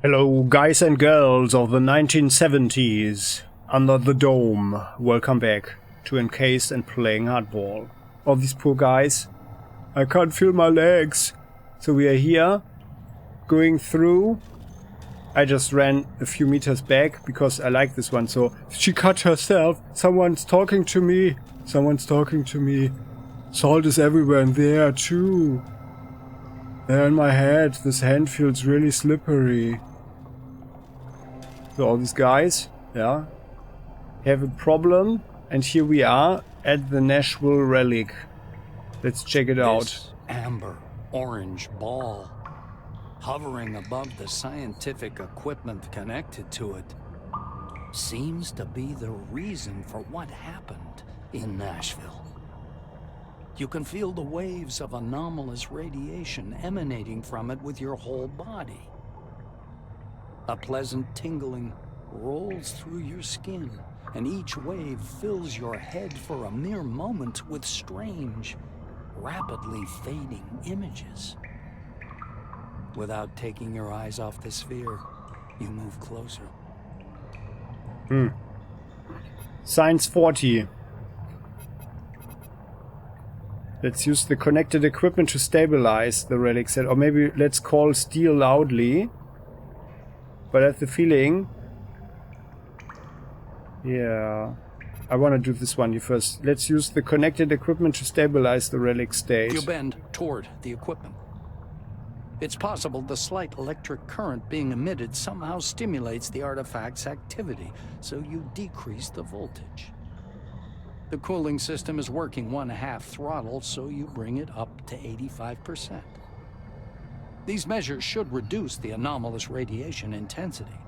Hello, guys and girls of the 1970s. Under the dome. Welcome back to Encased and Playing Hardball. Oh, these poor guys. I can't feel my legs. So we are here, going through. I just ran a few meters back because I like this one. So she cut herself. Someone's talking to me. Someone's talking to me. Salt is everywhere in there too. There in my head. This hand feels really slippery. So all these guys, yeah, have a problem, and here we are at the Nashville relic. Let's check it out. This amber orange ball, hovering above the scientific equipment connected to it, seems to be the reason for what happened in Nashville. You can feel the waves of anomalous radiation emanating from it with your whole body. A pleasant tingling rolls through your skin, and each wave fills your head for a mere moment with strange, rapidly fading images. Without taking your eyes off the sphere, you move closer. Science 40. Let's use the connected equipment to stabilize the relic set. Or maybe let's call Steel loudly. But I have the feeling... Yeah... I want to do this one first. Let's use the connected equipment to stabilize the relic state. You bend toward the equipment. It's possible the slight electric current being emitted somehow stimulates the artifact's activity, so you decrease the voltage. The cooling system is working 1/2 throttle, so you bring it up to 85%. These measures should reduce the anomalous radiation intensity.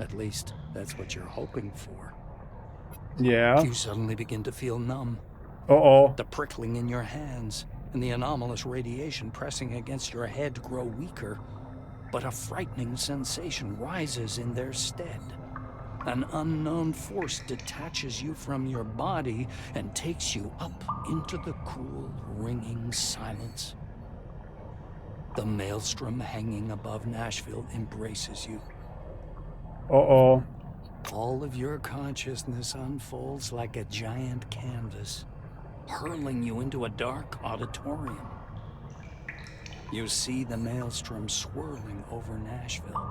At least, that's what you're hoping for. Yeah. You suddenly begin to feel numb. Uh-oh. The prickling in your hands and the anomalous radiation pressing against your head grow weaker, but a frightening sensation rises in their stead. An unknown force detaches you from your body and takes you up into the cool, ringing silence. The maelstrom hanging above Nashville embraces you. Uh-oh. All of your consciousness unfolds like a giant canvas, hurling you into a dark auditorium. You see the maelstrom swirling over Nashville.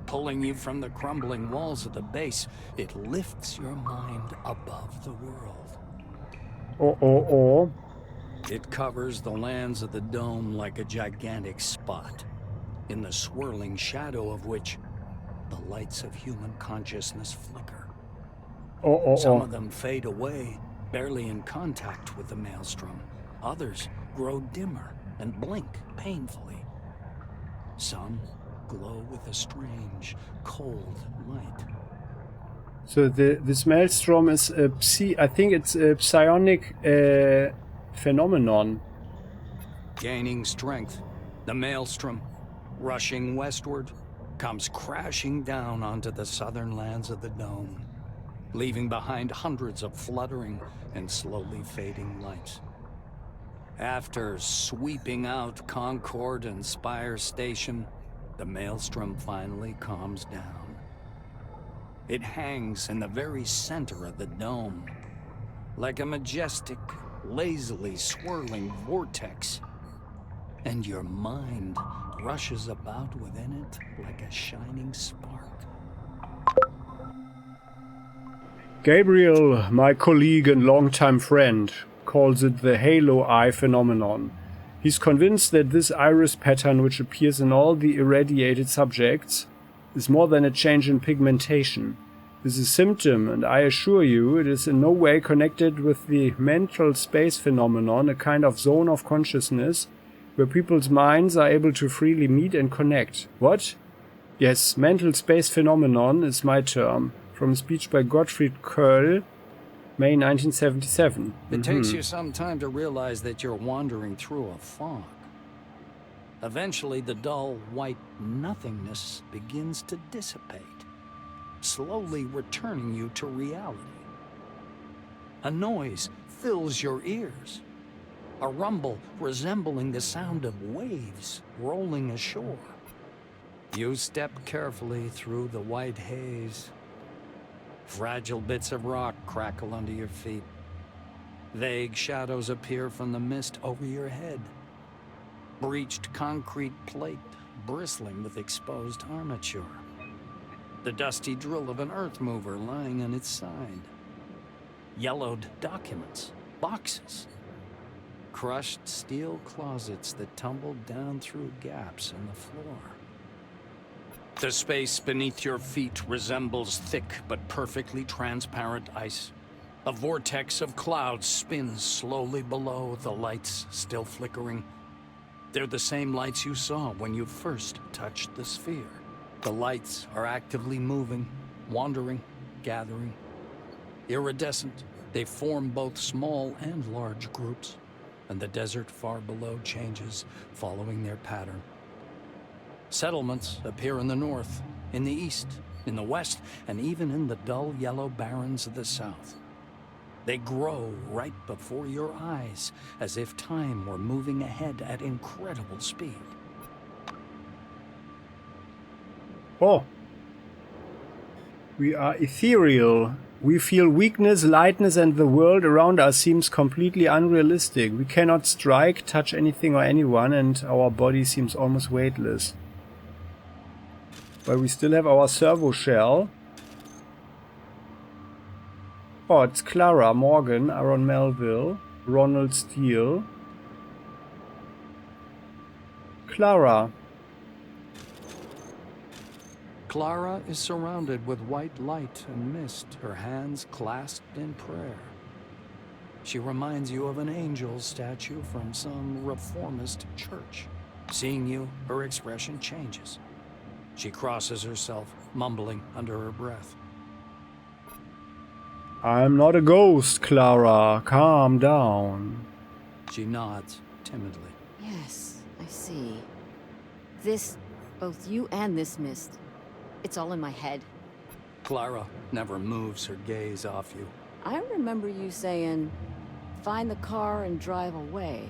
Pulling you from the crumbling walls of the base, it lifts your mind above the world. Oh. It covers the lands of the dome like a gigantic spot, in the swirling shadow of which the lights of human consciousness flicker. Some of them fade away, barely in contact with the maelstrom. Others grow dimmer and blink painfully. Some glow with a strange, cold light. So this maelstrom is I think it's a psionic phenomenon. Gaining strength, the maelstrom, rushing westward, comes crashing down onto the southern lands of the dome, leaving behind hundreds of fluttering and slowly fading lights. After sweeping out Concord and Spire Station, the maelstrom finally calms down. It hangs in the very center of the dome, like a majestic, lazily swirling vortex, and your mind rushes about within it like a shining spark. Gabriel, my colleague and longtime friend, calls it the halo eye phenomenon. He's convinced that this iris pattern, which appears in all the irradiated subjects, is more than a change in pigmentation. This is a symptom, and I assure you it is in no way connected with the mental space phenomenon, a kind of zone of consciousness where people's minds are able to freely meet and connect. What? Yes, mental space phenomenon is my term, from a speech by Gottfried Kerll, May 1977. It takes you some time to realize that you're wandering through a fog. Eventually, the dull, white nothingness begins to dissipate, slowly returning you to reality. A noise fills your ears, a rumble resembling the sound of waves rolling ashore. You step carefully through the white haze. Fragile bits of rock crackle under your feet. Vague shadows appear from the mist over your head. Breached concrete plate bristling with exposed armature. The dusty drill of an earth mover lying on its side. Yellowed documents, boxes. Crushed steel closets that tumbled down through gaps in the floor. The space beneath your feet resembles thick but perfectly transparent ice. A vortex of clouds spins slowly below, the lights still flickering. They're the same lights you saw when you first touched the sphere. The lights are actively moving, wandering, gathering. Iridescent, they form both small and large groups, and the desert far below changes, following their pattern. Settlements appear in the north, in the east, in the west, and even in the dull yellow barrens of the south. They grow right before your eyes, as if time were moving ahead at incredible speed. Oh. We are ethereal. We feel weakness, lightness, and the world around us seems completely unrealistic. We cannot strike, touch anything or anyone, and our body seems almost weightless. But we still have our servo shell. Oh, it's Clara, Morgan, Aaron Melville, Ronald Steele. Clara. Clara is surrounded with white light and mist, her hands clasped in prayer. She reminds you of an angel statue from some reformist church. Seeing you, her expression changes. She crosses herself, mumbling under her breath. I'm not a ghost, Clara. Calm down. She nods timidly. Yes, I see. This, both you and this mist, it's all in my head. Clara never moves her gaze off you. I remember you saying, find the car and drive away.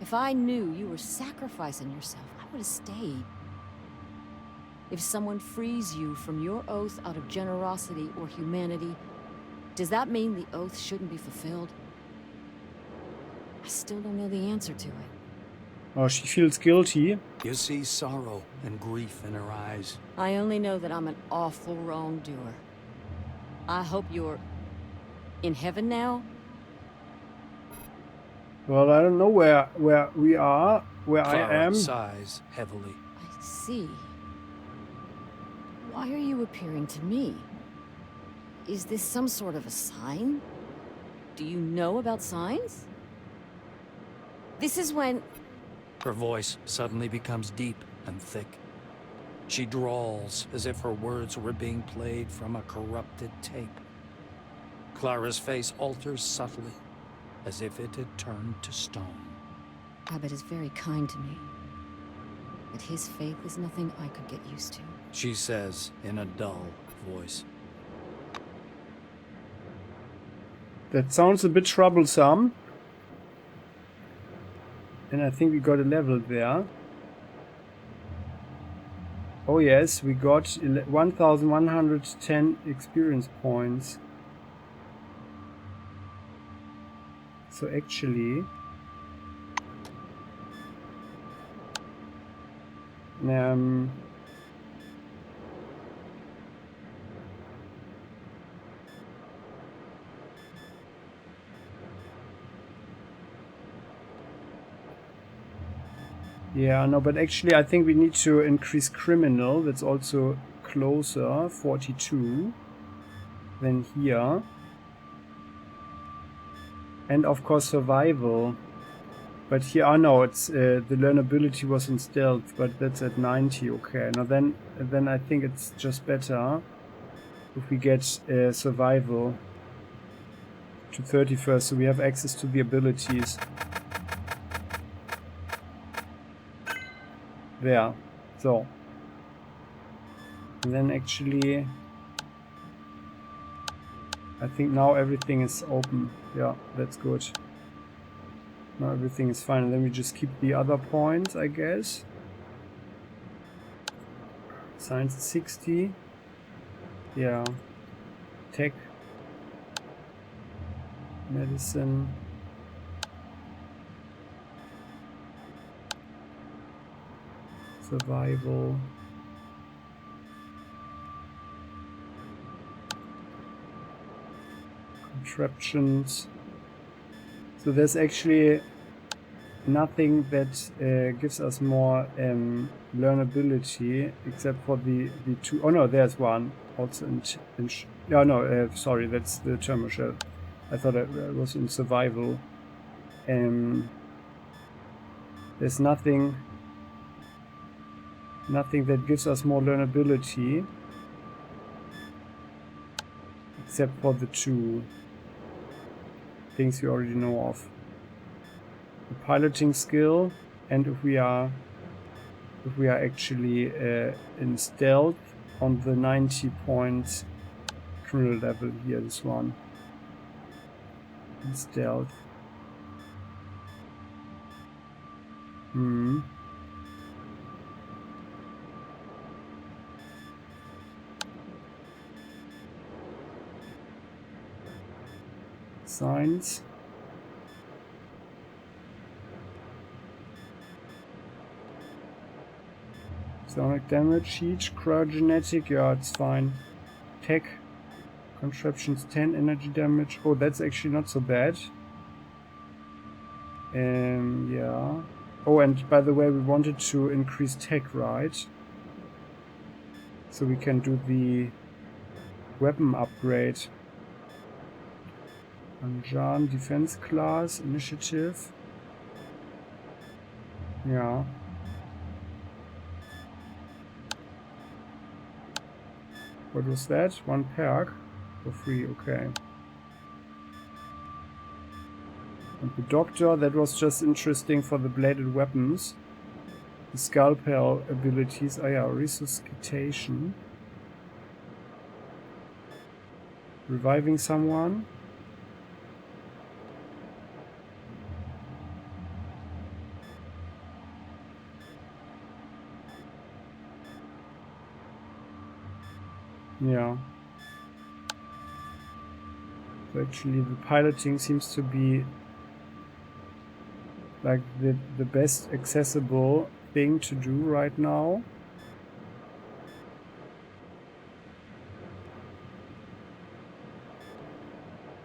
If I knew you were sacrificing yourself, I would have stayed. If someone frees you from your oath out of generosity or humanity, does that mean the oath shouldn't be fulfilled? I still don't know the answer to it. Oh, she feels guilty. You see sorrow and grief in her eyes. I only know that I'm an awful wrongdoer. I hope you're in heaven now. Well, I don't know where we are, where Clara I am. sighs heavily. I see. Why are you appearing to me? Is this some sort of a sign? Do you know about signs? This is when... Her voice suddenly becomes deep and thick. She drawls as if her words were being played from a corrupted tape. Clara's face alters subtly, as if it had turned to stone. Abbott is very kind to me, but his faith is nothing I could get used to. She says in a dull voice. That sounds a bit troublesome. And I think we got a level there. Oh yes, we got 1110 experience points. So actually... yeah, no, but actually I think we need to increase criminal. That's also closer, 42, than here. And of course survival. But here, oh no, it's the learnability was in stealth, but that's at 90. Okay, now then I think it's just better if we get survival to 31st, so we have access to the abilities. There, so. And then actually, I think now everything is open. Yeah, that's good. Now everything is fine, and then we just keep the other points, I guess. Science 60. Yeah. Tech. Medicine. Survival. Contraptions. So there's actually nothing that gives us more learnability except for the two. Oh no, there's one also sorry, that's the thermal shell. I thought it was in survival. There's nothing that gives us more learnability except for the two things we already know of. The piloting skill, and if we are actually in stealth on the 90 points criminal level here, this one. In stealth. Science. Sonic damage, heat, cryogenetic, yeah, it's fine. Tech, contraptions 10, energy damage. Oh, that's actually not so bad. Yeah. Oh, and by the way, we wanted to increase tech, right? So we can do the weapon upgrade. Anjan, defense class, initiative. Yeah. What was that? One perk for free, okay. And the doctor, that was just interesting for the bladed weapons. The scalpel abilities, oh yeah, resuscitation. Reviving someone. Yeah. So actually the piloting seems to be like the best accessible thing to do right now.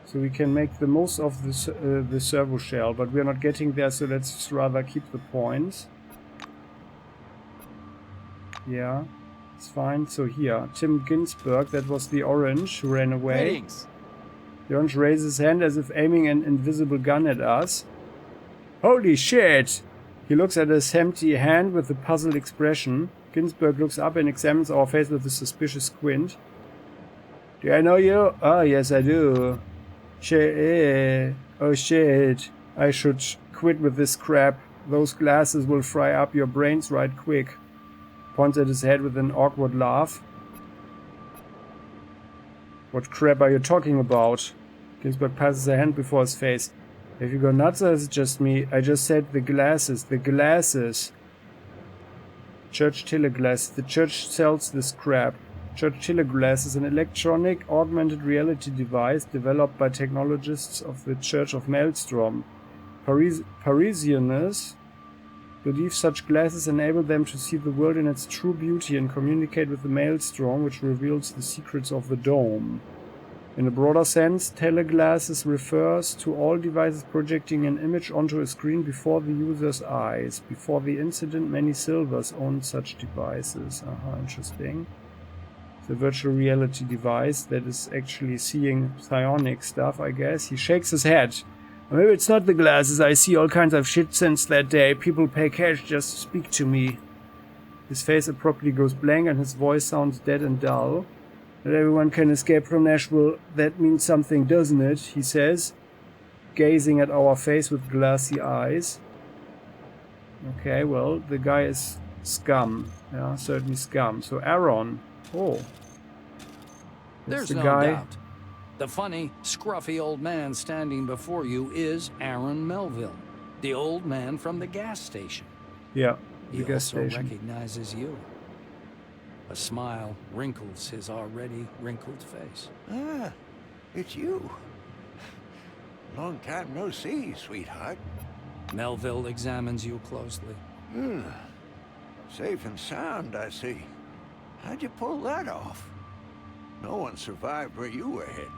So we can make the most of the servo shell, but we're not getting there, so let's just rather keep the points. Yeah. It's fine. So here, Tim Ginsberg, that was the orange who ran away. Greetings. The orange raises his hand as if aiming an invisible gun at us. Holy shit! He looks at his empty hand with a puzzled expression. Ginsberg looks up and examines our face with a suspicious squint. Do I know you? Oh, yes, I do. Shit. Oh, shit. I should quit with this crap. Those glasses will fry up your brains right quick. Points at his head with an awkward laugh. What crap are you talking about? Ginsberg passes a hand before his face. Have you gone nuts or is it just me? I just said the glasses. The glasses. Church Teleglass. The church sells this crap. Church Teleglass is an electronic augmented reality device developed by technologists of the Church of Maelstrom. Parisians believe such glasses enable them to see the world in its true beauty and communicate with the Maelstrom, which reveals the secrets of the Dome. In a broader sense, teleglasses refers to all devices projecting an image onto a screen before the user's eyes. Before the incident, many Silvers owned such devices. Interesting. It's a virtual reality device that is actually seeing psionic stuff, I guess. He shakes his head. Maybe it's not the glasses. I see all kinds of shit since that day. People pay cash just to speak to me. His face abruptly goes blank and his voice sounds dead and dull. Not everyone can escape from Nashville. That means something, doesn't it? He says, gazing at our face with glassy eyes. Okay, well, the guy is scum. Yeah, certainly scum. So Aaron. Oh. There's the no guy. doubt. The funny, scruffy old man standing before you is Aaron Melville, the old man from the gas station. Yeah, He the gas also station. recognizes you. A smile wrinkles his already wrinkled face. Ah, it's you. Long time no see, sweetheart. Melville examines you closely. Safe and sound, I see. How'd you pull that off? No one survived where you were heading.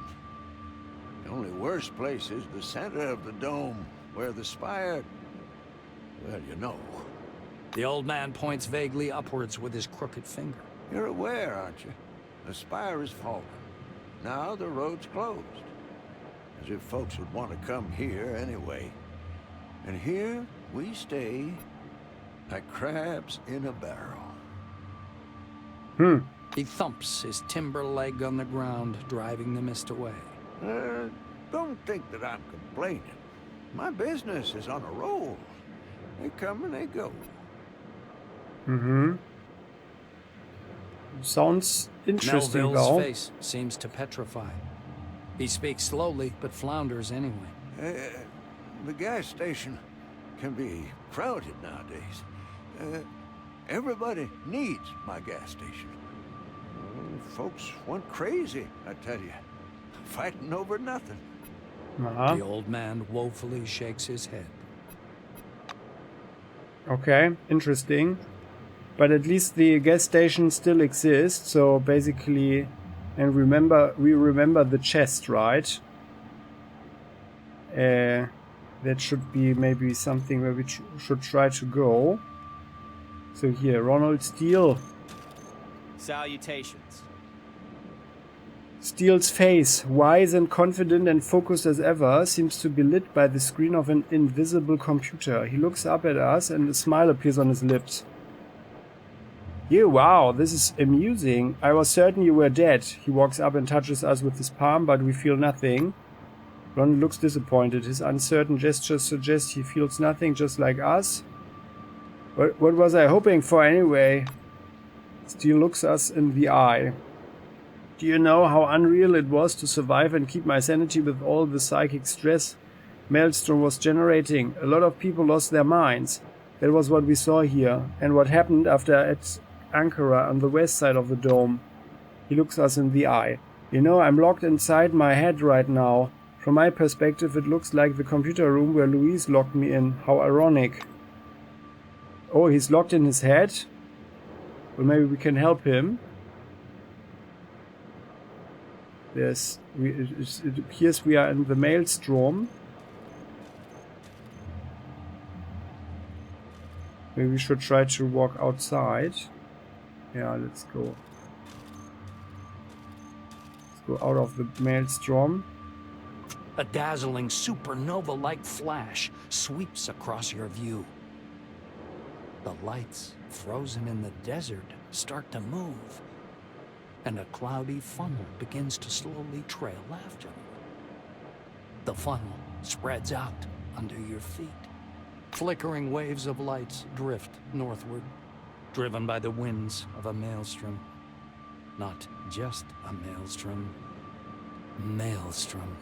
The only worst place is the center of the dome, where the spire... well, you know. The old man points vaguely upwards with his crooked finger. You're aware, aren't you? The spire is fallen. Now the road's closed. As if folks would want to come here anyway. And here we stay, like crabs in a barrel. He thumps his timber leg on the ground, driving the mist away. Don't think that I'm complaining. My business is on a roll. They come and they go. Sounds interesting, Melville's though. face seems to petrify. He speaks slowly, but flounders anyway. The gas station can be crowded nowadays. Everybody needs my gas station. Folks went crazy, I tell you. Fighting over nothing. The old man woefully shakes his head. Okay, interesting. But at least the gas station still exists, so basically... And we remember the chest, right? That should be maybe something where we should try to go. So here, Ronald Steele. Salutations. Steele's face, wise and confident and focused as ever, seems to be lit by the screen of an invisible computer. He looks up at us and a smile appears on his lips. "You, wow, this is amusing. I was certain you were dead." He walks up and touches us with his palm, but we feel nothing. Ron looks disappointed. His uncertain gesture suggests he feels nothing, just like us. What was I hoping for anyway? Steele looks us in the eye. "Do you know how unreal it was to survive and keep my sanity with all the psychic stress Maelstrom was generating? A lot of people lost their minds. That was what we saw here, and what happened after at Ankara on the west side of the dome." He looks us in the eye. "You know, I'm locked inside my head right now. From my perspective, it looks like the computer room where Louise locked me in. How ironic." Oh, he's locked in his head? Well, maybe we can help him. It appears we are in the Maelstrom. Maybe we should try to walk outside. Yeah, let's go. Let's go out of the Maelstrom. A dazzling supernova-like flash sweeps across your view. The lights, frozen in the desert, start to move, and a cloudy funnel begins to slowly trail after you. The funnel spreads out under your feet. Flickering waves of lights drift northward, driven by the winds of a maelstrom. Not just a maelstrom. Maelstrom.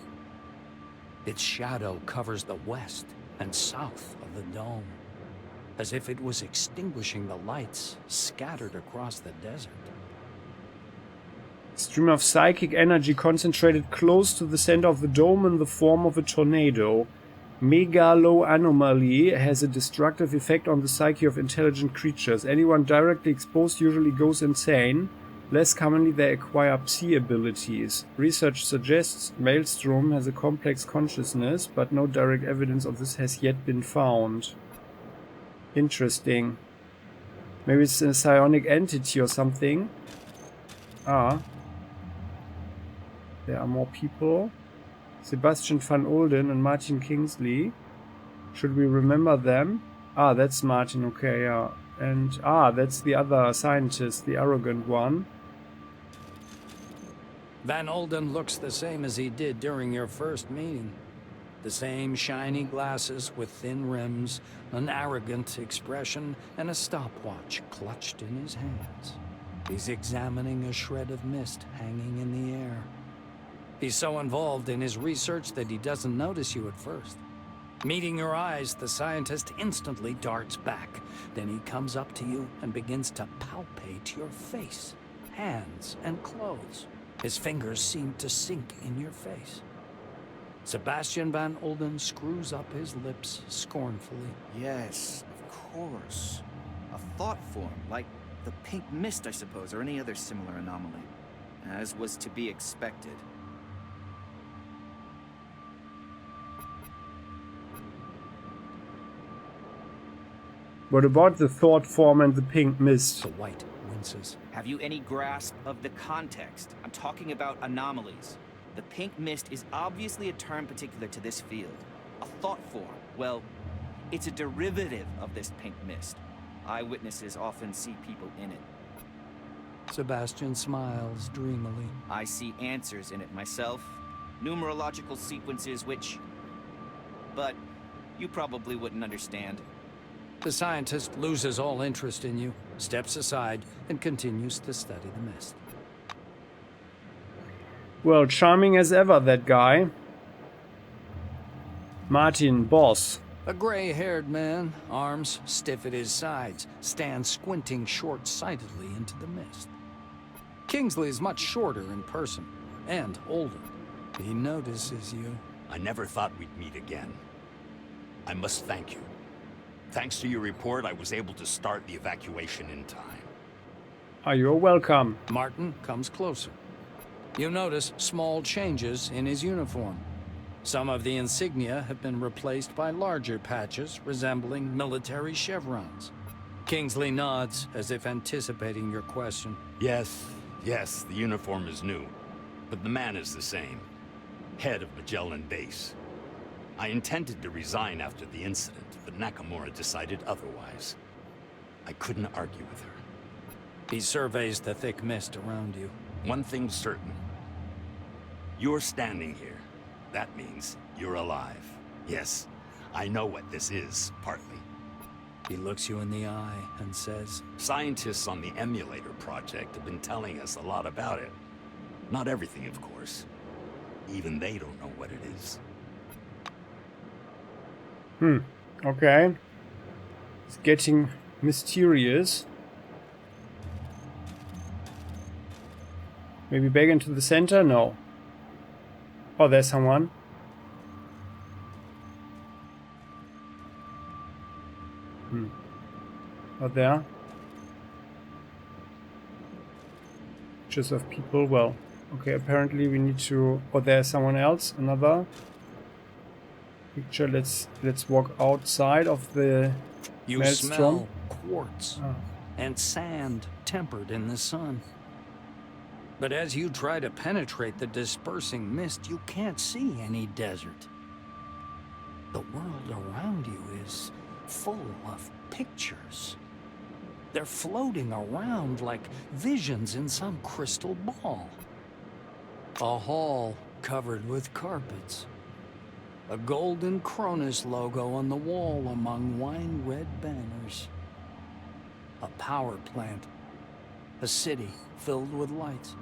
Its shadow covers the west and south of the dome, as if it was extinguishing the lights scattered across the desert. Stream of psychic energy concentrated close to the center of the dome in the form of a tornado. Megalo anomaly has a destructive effect on the psyche of intelligent creatures. Anyone directly exposed usually goes insane. Less commonly, they acquire psi abilities. Research suggests Maelstrom has a complex consciousness, but no direct evidence of this has yet been found. Interesting. Maybe it's a psionic entity or something. There are more people. Sebastian van Olden and Martin Kingsley. Should we remember them? That's Martin, okay, yeah. And, that's the other scientist, the arrogant one. Van Olden looks the same as he did during your first meeting. The same shiny glasses with thin rims, an arrogant expression, and a stopwatch clutched in his hands. He's examining a shred of mist hanging in the air. He's so involved in his research that he doesn't notice you at first. Meeting your eyes, the scientist instantly darts back. Then he comes up to you and begins to palpate your face. hands and clothes. His fingers seem to sink in your face. Sebastian Van Olden screws up his lips scornfully. Yes, of course. A thought form, like the pink mist, I suppose, or any other similar anomaly. As was to be expected. What about the thought form and the pink mist? The white winces. Have you any grasp of the context? I'm talking about anomalies. The pink mist is obviously a term particular to this field. A thought form. Well, it's a derivative of this pink mist. Eyewitnesses often see people in it. Sebastian smiles dreamily. I see answers in it myself. Numerological sequences which... But you probably wouldn't understand. The scientist loses all interest in you, steps aside, and continues to study the mist. Well, charming as ever, that guy. Martin, boss. A gray-haired man, arms stiff at his sides, stands squinting short-sightedly into the mist. Kingsley is much shorter in person, and older. He notices you. I never thought we'd meet again. I must thank you. Thanks to your report, I was able to start the evacuation in time. You're welcome. Martin comes closer. You notice small changes in his uniform. Some of the insignia have been replaced by larger patches resembling military chevrons. Kingsley nods as if anticipating your question. Yes, the uniform is new, but the man is the same. Head of Magellan Base. I intended to resign after the incident, but Nakamura decided otherwise. I couldn't argue with her. He surveys the thick mist around you. One thing's certain. You're standing here. That means you're alive. Yes, I know what this is, partly. He looks you in the eye and says, Scientists on the emulator project have been telling us a lot about it. Not everything, of course. Even they don't know what it is. Okay. It's getting mysterious. Maybe back into the center? No. Oh, there's someone. Not there. Pictures of people. Well, okay, apparently we need to... Oh, there's someone else. Another picture. Let's walk outside of the you maelstrom. Smell quartz and sand tempered in the sun. But as you try to penetrate the dispersing mist, you can't see any desert. The world around you is full of pictures. They're floating around like visions in some crystal ball. A hall covered with carpets. A golden CRONUS logo on the wall among wine-red banners. A power plant. A city filled with lights.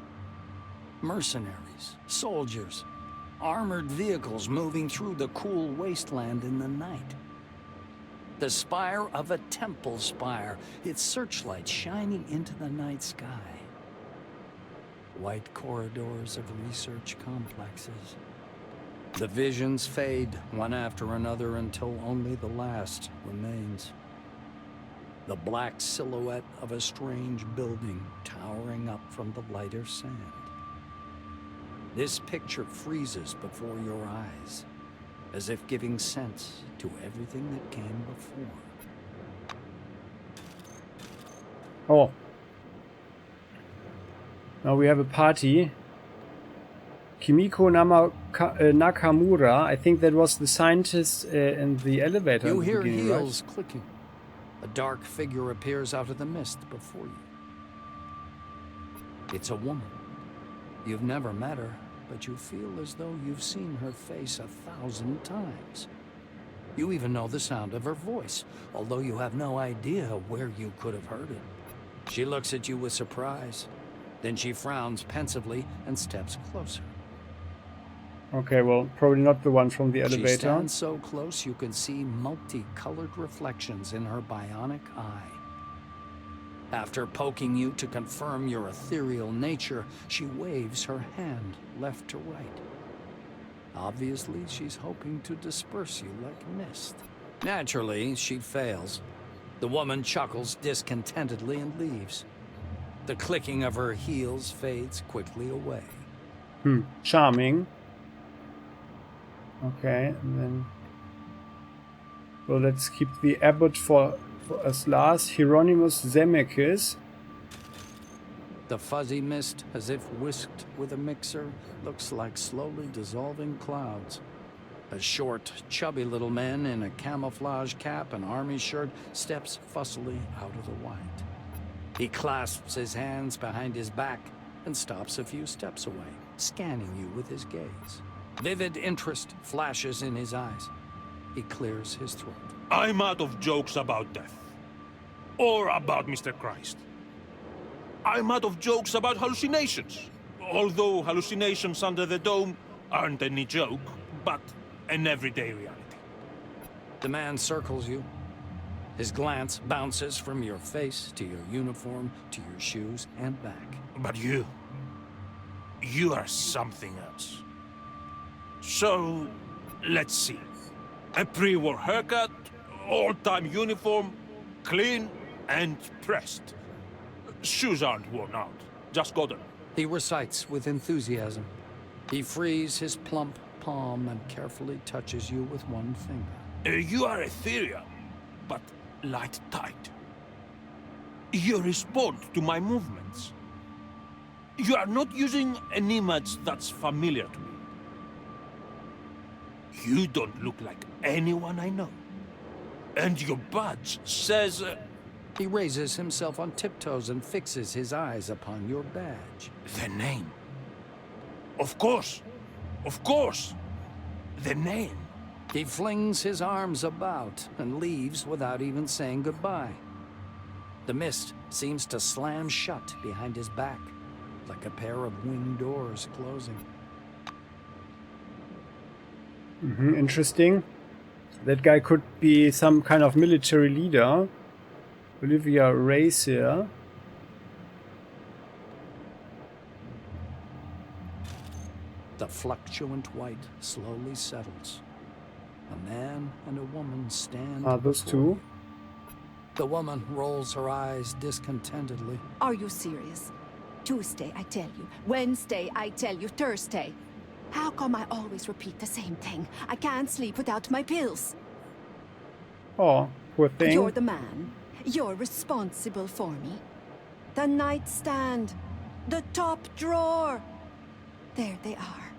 Mercenaries, soldiers, armored vehicles moving through the cool wasteland in the night. The spire of a temple spire, its searchlight shining into the night sky. White corridors of research complexes. The visions fade one after another until only the last remains. The black silhouette of a strange building towering up from the lighter sand. This picture freezes before your eyes, as if giving sense to everything that came before. Oh. Now we have a party. Kimiko Nakamura, I think that was the scientist in the elevator. You at the hear beginning, heels right? clicking. A dark figure appears out of the mist before you. It's a woman. You've never met her, but you feel as though you've seen her face 1,000 times. You even know the sound of her voice, although you have no idea where you could have heard it. She looks at you with surprise. Then she frowns pensively and steps closer. Okay, well, probably not the one from the elevator. She stands so close you can see multicolored reflections in her bionic eye. After poking you to confirm your ethereal nature, she waves her hand left to right. Obviously, she's hoping to disperse you like mist. Naturally, she fails. The woman chuckles discontentedly and leaves. The clicking of her heels fades quickly away. Charming. Okay, and then... So let's keep the abbot for us last. Hieronymus Zemeckis. The fuzzy mist, as if whisked with a mixer, looks like slowly dissolving clouds. A short, chubby little man in a camouflage cap and army shirt steps fussily out of the white. He clasps his hands behind his back and stops a few steps away, scanning you with his gaze. Vivid interest flashes in his eyes. He clears his throat. I'm out of jokes about death. Or about Mr. Christ. I'm out of jokes about hallucinations. Although hallucinations under the dome aren't any joke, but an everyday reality. The man circles you. His glance bounces from your face to your uniform to your shoes and back. But you are something else. So, let's see. A pre-war haircut, all-time uniform, clean and pressed. Shoes aren't worn out, just got them. He recites with enthusiasm. He frees his plump palm and carefully touches you with one finger. You are ethereal, but light-tight. You respond to my movements. You are not using an image that's familiar to me. You don't look like anyone I know. And your badge says... He raises himself on tiptoes and fixes his eyes upon your badge. The name. Of course. Of course. The name. He flings his arms about and leaves without even saying goodbye. The mist seems to slam shut behind his back, like a pair of wing doors closing. Interesting. That guy could be some kind of military leader. Olivia Racer. The fluctuant white slowly settles. A man and a woman stand Those before two? you. The woman rolls her eyes discontentedly. Are you serious? Tuesday, I tell you. Wednesday, I tell you. Thursday. How come I always repeat the same thing? I can't sleep without my pills. Oh, poor thing. You're the man. You're responsible for me. The nightstand. The top drawer. There they are.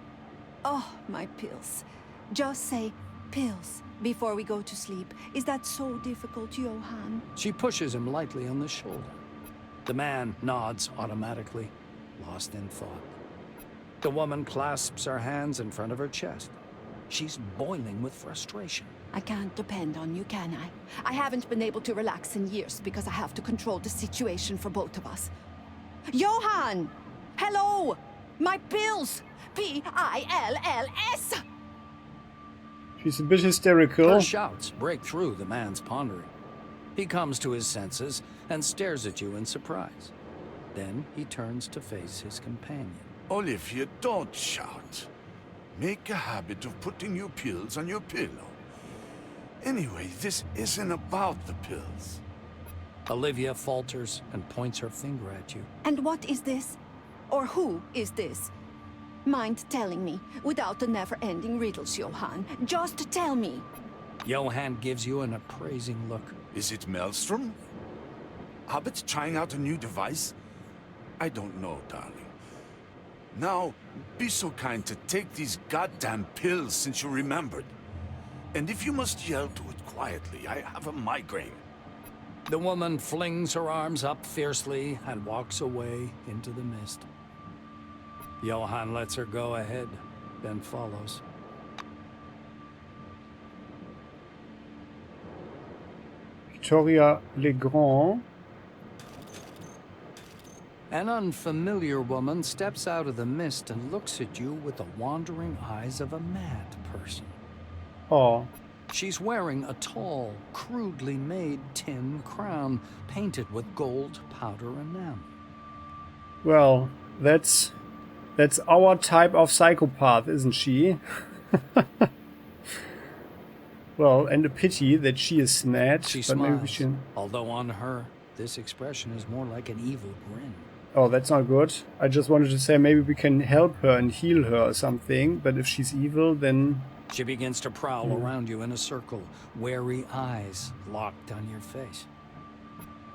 Oh, my pills. Just say pills before we go to sleep. Is that so difficult, Johan? She pushes him lightly on the shoulder. The man nods automatically, lost in thought. The woman clasps her hands in front of her chest. She's boiling with frustration. I can't depend on you, can I? I haven't been able to relax in years because I have to control the situation for both of us. Johan! Hello! My pills! P-I-L-L-S! She's a bit hysterical. Her shouts break through the man's pondering. He comes to his senses and stares at you in surprise. Then he turns to face his companion. Olivia, don't shout. Make a habit of putting your pills on your pillow. Anyway, this isn't about the pills. Olivia falters and points her finger at you. And what is this? Or who is this? Mind telling me, without the never-ending riddles, Johan. Just tell me. Johan gives you an appraising look. Is it Maelstrom? Abbott's trying out a new device? I don't know, darling. Now, be so kind to take these goddamn pills since you remembered. And if you must yell to it quietly, I have a migraine. The woman flings her arms up fiercely and walks away into the mist. Johan lets her go ahead, then follows. Victoria Legrand. An unfamiliar woman steps out of the mist and looks at you with the wandering eyes of a mad person. Oh, She's wearing a tall, crudely made tin crown painted with gold powder enamel. Well, that's our type of psychopath, isn't she? Well, and a pity that she is snatched. She but maybe we smiles, should... although on her, this expression is more like an evil grin. Oh, that's not good. I just wanted to say maybe we can help her and heal her or something, but if she's evil, then... She begins to prowl around you in a circle, wary eyes locked on your face.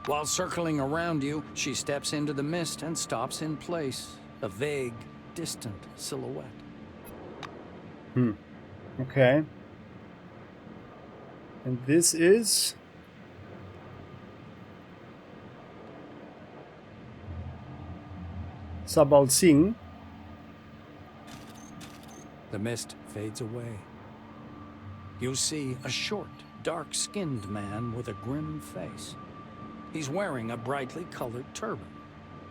While circling around you, she steps into the mist and stops in place, a vague, distant silhouette. Okay. And this is... Sabal Singh. The mist fades away. You see a short, dark-skinned man with a grim face. He's wearing a brightly colored turban.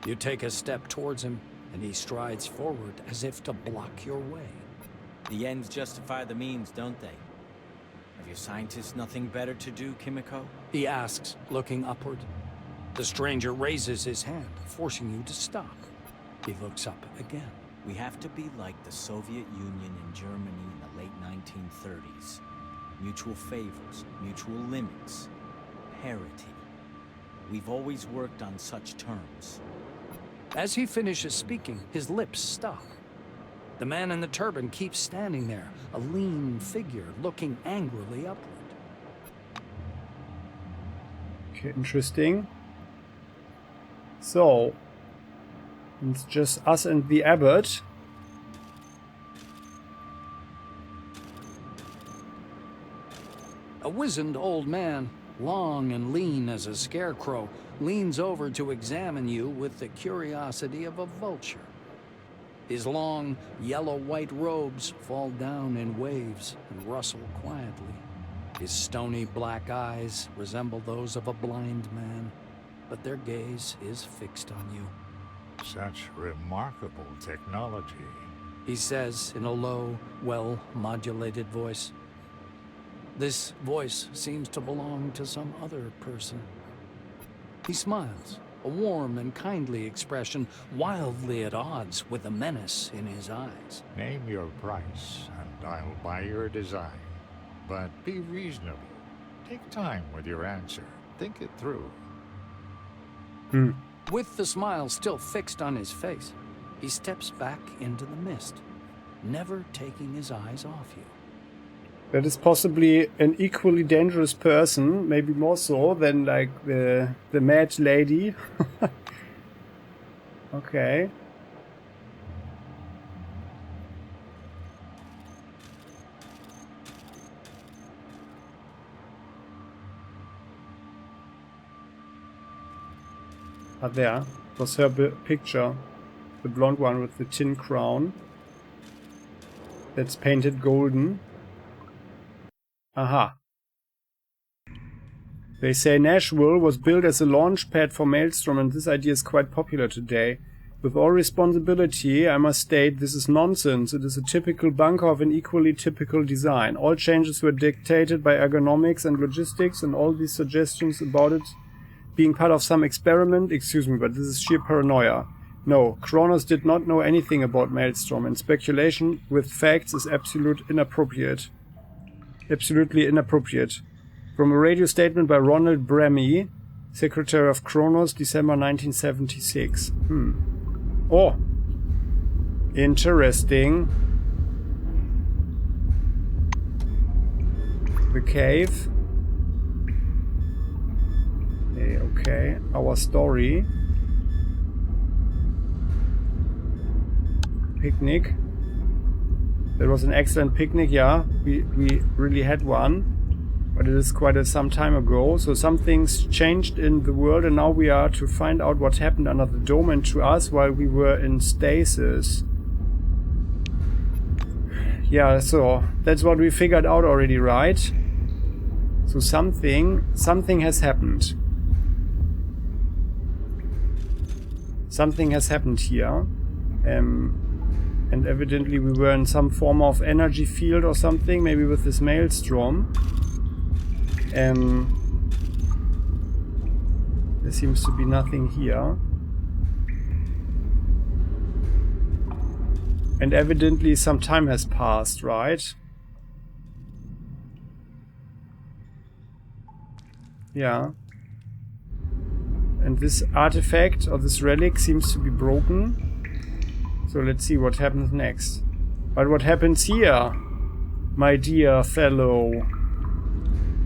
You take a step towards him, and he strides forward as if to block your way. The ends justify the means, don't they? Have your scientists nothing better to do, Kimiko? He asks, looking upward. The stranger raises his hand, forcing you to stop. He looks up again. We have to be like the Soviet Union and Germany in the late 1930s. Mutual favors, mutual limits, parity. We've always worked on such terms. As he finishes speaking, his lips stop. The man in the turban keeps standing there, a lean figure looking angrily upward. Okay, interesting. So, it's just us and the abbot. A wizened old man, long and lean as a scarecrow, leans over to examine you with the curiosity of a vulture. His long, yellow-white robes fall down in waves and rustle quietly. His stony black eyes resemble those of a blind man, but their gaze is fixed on you. Such remarkable technology. He says in a low, well-modulated voice. This voice seems to belong to some other person. He smiles, a warm and kindly expression, wildly at odds with the menace in his eyes. Name your price, and I'll buy your design. But be reasonable. Take time with your answer. Think it through. With the smile still fixed on his face, he steps back into the mist, never taking his eyes off you. That is possibly an equally dangerous person, maybe more so than like the mad lady. Okay. Ah, there was her picture, the blonde one with the tin crown that's painted golden. Aha. They say Nashville was built as a launch pad for Maelstrom, and this idea is quite popular today. With all responsibility, I must state this is nonsense. It is a typical bunker of an equally typical design. All changes were dictated by ergonomics and logistics, and all these suggestions about it being part of some experiment, excuse me, but this is sheer paranoia. No, CRONUS did not know anything about Maelstrom, and speculation with facts is absolutely inappropriate. From a radio statement by Ronald Bremy, Secretary of CRONUS, December 1976. Oh! Interesting. The cave. Okay, our story. Picnic. That was an excellent picnic, yeah. We really had one. But it is quite some time ago. So some things changed in the world, and now we are to find out what happened under the dome and to us while we were in stasis. Yeah, so that's what we figured out already, right? So something has happened. Something has happened here. And evidently we were in some form of energy field or something, maybe with this maelstrom. There seems to be nothing here. And evidently some time has passed, right? Yeah. And this artifact or this relic seems to be broken. So let's see what happens next. But what happens here, my dear fellow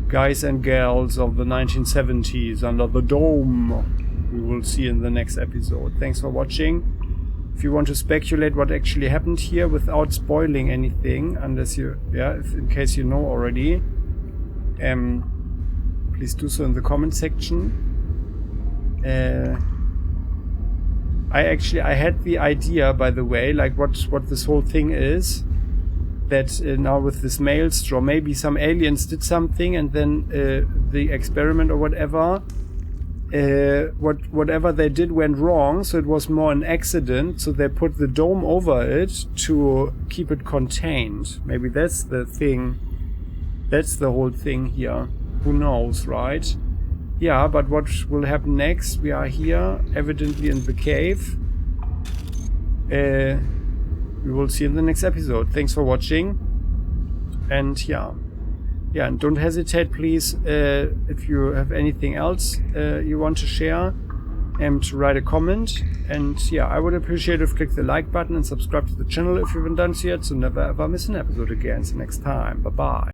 guys and gals of the 1970s under the dome, we will see in the next episode. Thanks for watching. If you want to speculate what actually happened here without spoiling anything, unless you, in case you know already, please do so in the comment section. I had the idea, by the way, like what this whole thing is, that now with this maelstrom, maybe some aliens did something and then the experiment or whatever, whatever they did went wrong, so it was more an accident, so they put the dome over it to keep it contained. Maybe that's the thing, that's the whole thing here. Who knows, right? Yeah, but what will happen next? We are here, evidently in the cave. We will see in the next episode. Thanks for watching. And yeah, and don't hesitate, please, if you have anything else you want to share, to write a comment. And yeah, I would appreciate if you click the like button and subscribe to the channel if you haven't done so yet, so never ever miss an episode again. See you next time. Bye bye.